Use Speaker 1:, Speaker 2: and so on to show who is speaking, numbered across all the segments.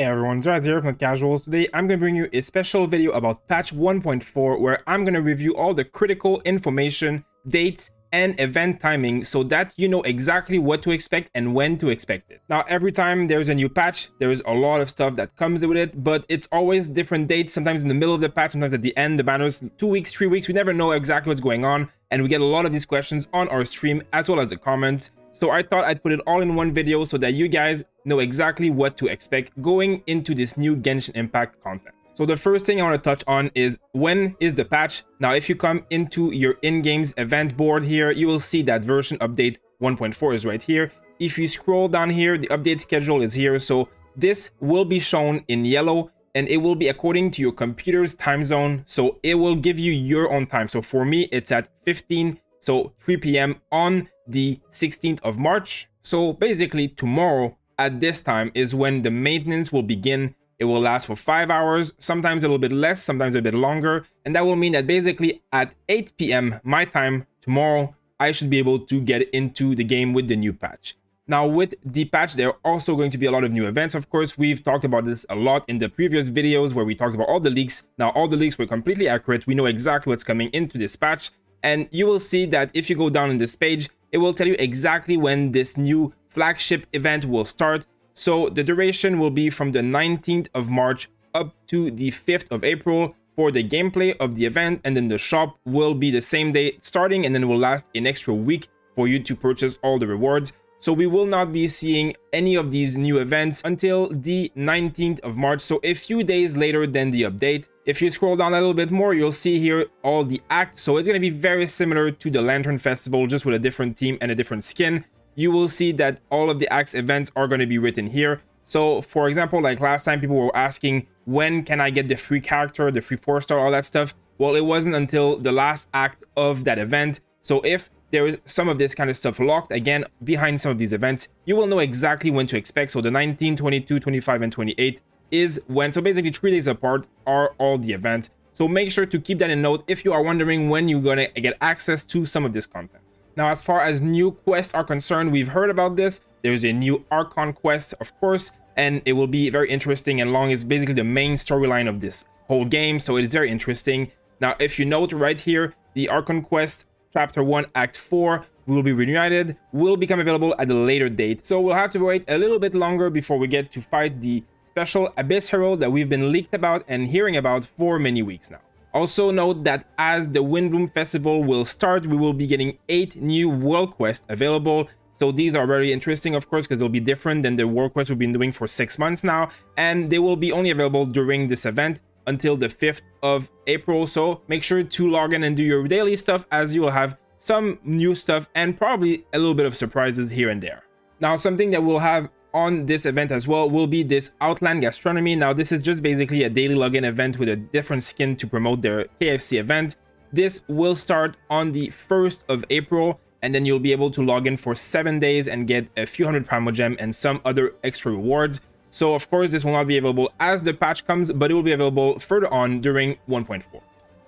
Speaker 1: Hey everyone, it's right here from Casuals. Today I'm going to bring you a special video about patch 1.4 where I'm going to review all the critical information, dates, and event timing so that you know exactly what to expect and when to expect it. Now every time there's a new patch, there's a lot of stuff that comes with it, but it's always different dates, sometimes in the middle of the patch, sometimes at the end, the banners, 2 weeks, 3 weeks, we never know exactly what's going on, and we get a lot of these questions on our stream as well as the comments. So I thought I'd put it all in one video so that you guys know exactly what to expect going into this new Genshin Impact content. So the first thing I want to touch on is when is the patch. Now if you come into your in-games event board here, you will see that version update 1.4 is right here. If you scroll down here, the update schedule is here. So this will be shown in yellow and it will be according to your computer's time zone. So it will give you your own time. So for me, it's at 3 p.m. on the 16th of March. So basically tomorrow at this time is when the maintenance will begin. It will last for 5 hours, sometimes a little bit less, sometimes a bit longer. And that will mean that basically at 8 p.m. my time tomorrow, I should be able to get into the game with the new patch. Now with the patch, there are also going to be a lot of new events. Of course, we've talked about this a lot in the previous videos where we talked about all the leaks. Now all the leaks were completely accurate. We know exactly what's coming into this patch. And you will see that if you go down in this page, it will tell you exactly when this new flagship event will start. So the duration will be from the 19th of March up to the 5th of April for the gameplay of the event. And then the shop will be the same day starting and then will last an extra week for you to purchase all the rewards. So we will not be seeing any of these new events until the 19th of March. So a few days later than the update. If you scroll down a little bit more, you'll see here all the acts. So it's going to be very similar to the Lantern Festival, just with a different theme and a different skin. You will see that all of the acts events are going to be written here. So for example, like last time people were asking, when can I get the free character, the free 4-star, all that stuff? Well, it wasn't until the last act of that event. So if there is some of this kind of stuff locked again behind some of these events, you will know exactly when to expect. So the 19, 22, 25, and 28 is when. So basically 3 days apart are all the events. So make sure to keep that in note if you are wondering when you're going to get access to some of this content. Now, as far as new quests are concerned, we've heard about this. There's a new Archon quest, of course, and it will be very interesting and long. It's basically the main storyline of this whole game, so it is very interesting. Now, if you note right here, the Archon quest Chapter 1 Act 4 will be reunited, will become available at a later date. So we'll have to wait a little bit longer before we get to fight the special Abyss Herald that we've been leaked about and hearing about for many weeks now. Also note that as the Windbloom Festival will start, we will be getting 8 new world quests available. So these are very interesting, of course, because they'll be different than the world quests we've been doing for 6 months now. And they will be only available during this event until the 5th of April. So make sure to log in and do your daily stuff, as you will have some new stuff and probably a little bit of surprises here and there. Now, something that we'll have on this event as well will be this Outland Gastronomy. Now this is just basically a daily login event with a different skin to promote their KFC event. This will start on the 1st of April, and then you'll be able to log in for 7 days and get a few hundred Primogem and some other extra rewards. So of course this will not be available as the patch comes, but it will be available further on during 1.4.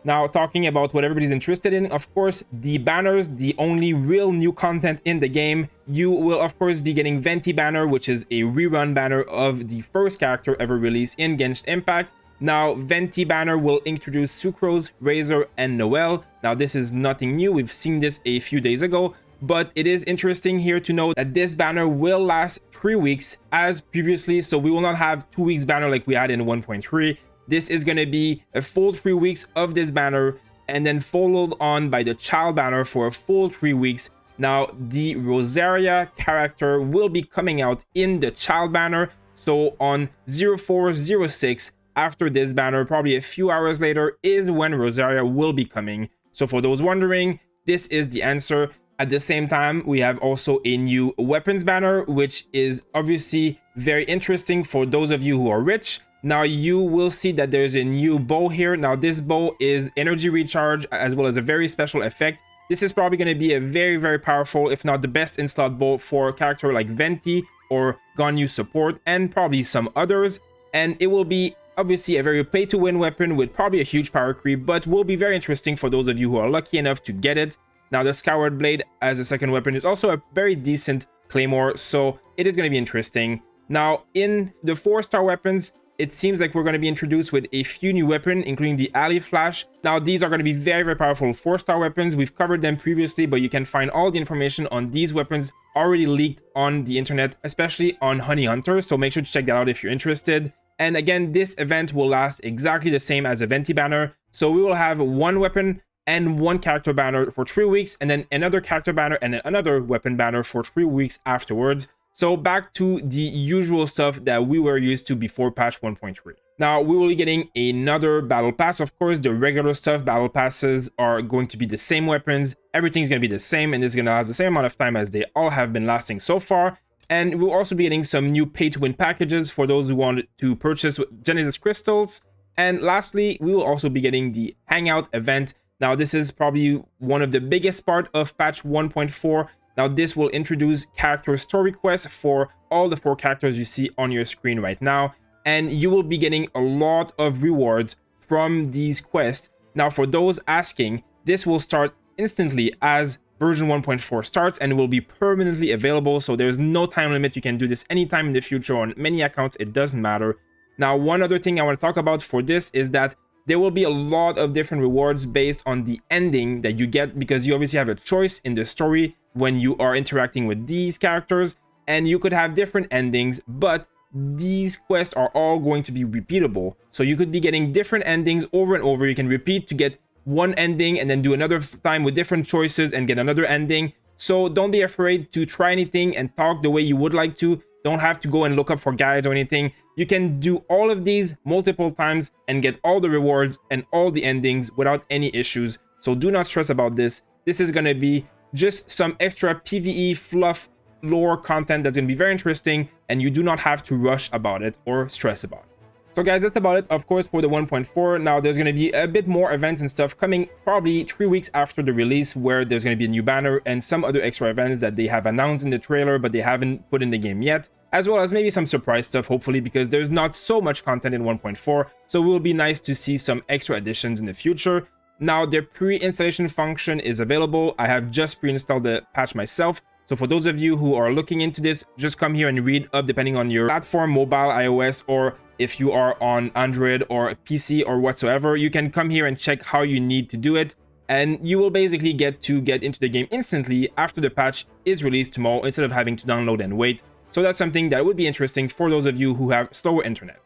Speaker 1: Now, talking about what everybody's interested in, of course, the banners, the only real new content in the game. You will, of course, be getting Venti banner, which is a rerun banner of the first character ever released in Genshin Impact. Now, Venti banner will introduce Sucrose, Razor, and Noelle. Now, this is nothing new. We've seen this a few days ago, but it is interesting here to note that this banner will last 3 weeks as previously. So we will not have 2 weeks banner like we had in 1.3. This is going to be a full 3 weeks of this banner, and then followed on by the child banner for a full 3 weeks. Now, the Rosaria character will be coming out in the child banner. So on 0406, after this banner, probably a few hours later, is when Rosaria will be coming. So for those wondering, this is the answer. At the same time, we have also a new weapons banner, which is obviously very interesting for those of you who are rich. Now you will see that there's a new bow here. Now this bow is energy recharge as well as a very special effect. This is probably going to be a very, very powerful, if not the best in slot bow for a character like Venti or Ganyu support and probably some others. And it will be obviously a very pay to win weapon with probably a huge power creep, but will be very interesting for those of you who are lucky enough to get it. Now the Skyward Blade as a second weapon is also a very decent claymore, so it is going to be interesting. Now, in the 4-star weapons, it seems like we're going to be introduced with a few new weapons, including the Alley Flash. Now, these are going to be very, very powerful 4-star weapons. We've covered them previously, but you can find all the information on these weapons already leaked on the internet, especially on Honey Hunter. So make sure to check that out if you're interested. And again, this event will last exactly the same as a Venti banner. So we will have one weapon and one character banner for 3 weeks, and then another character banner and another weapon banner for 3 weeks afterwards. So back to the usual stuff that we were used to before patch 1.3. Now, we will be getting another battle pass. Of course, the regular stuff, battle passes are going to be the same weapons. Everything's going to be the same, and it's going to last the same amount of time as they all have been lasting so far. And we'll also be getting some new pay-to-win packages for those who want to purchase Genesis crystals. And lastly, we will also be getting the Hangout event. Now, this is probably one of the biggest part of patch 1.4. Now, this will introduce character story quests for all the 4 characters you see on your screen right now. And you will be getting a lot of rewards from these quests. Now, for those asking, this will start instantly as version 1.4 starts and will be permanently available. So there's no time limit. You can do this anytime in the future on many accounts. It doesn't matter. Now, one other thing I want to talk about for this is that there will be a lot of different rewards based on the ending that you get, because you obviously have a choice in the story when you are interacting with these characters, and you could have different endings, but these quests are all going to be repeatable. So you could be getting different endings over and over. You can repeat to get one ending and then do another time with different choices and get another ending. So don't be afraid to try anything and talk the way you would like to. Don't have to go and look up for guides or anything. You can do all of these multiple times and get all the rewards and all the endings without any issues. So do not stress about this. This is going to be just some extra PvE fluff lore content that's going to be very interesting, and you do not have to rush about it or stress about it. So guys, that's about it, of course, for the 1.4. Now, there's going to be a bit more events and stuff coming probably 3 weeks after the release, where there's going to be a new banner and some other extra events that they have announced in the trailer, but they haven't put in the game yet, as well as maybe some surprise stuff, hopefully, because there's not so much content in 1.4. So it will be nice to see some extra additions in the future. Now, the pre-installation function is available. I have just pre-installed the patch myself. So for those of you who are looking into this, just come here and read up depending on your platform, mobile, iOS, or if you are on Android or PC or whatsoever. You can come here and check how you need to do it, and you will basically get into the game instantly after the patch is released tomorrow, instead of having to download and wait. So that's something that would be interesting for those of you who have slower internet.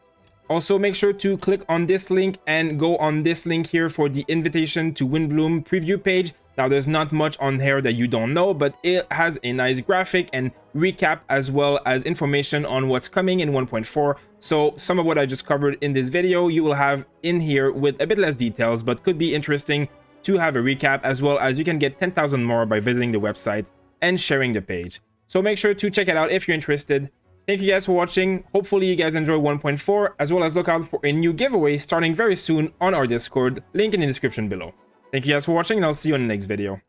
Speaker 1: Also, make sure to click on this link and go on this link here for the invitation to Windbloom preview page. Now, there's not much on here that you don't know, but it has a nice graphic and recap, as well as information on what's coming in 1.4. So some of what I just covered in this video, you will have in here with a bit less details, but could be interesting to have a recap, as well as you can get 10,000 more by visiting the website and sharing the page. So make sure to check it out if you're interested. Thank you guys for watching. Hopefully you guys enjoy 1.4, as well as look out for a new giveaway starting very soon on our Discord, link in the description below. Thank you guys for watching, and I'll see you in the next video.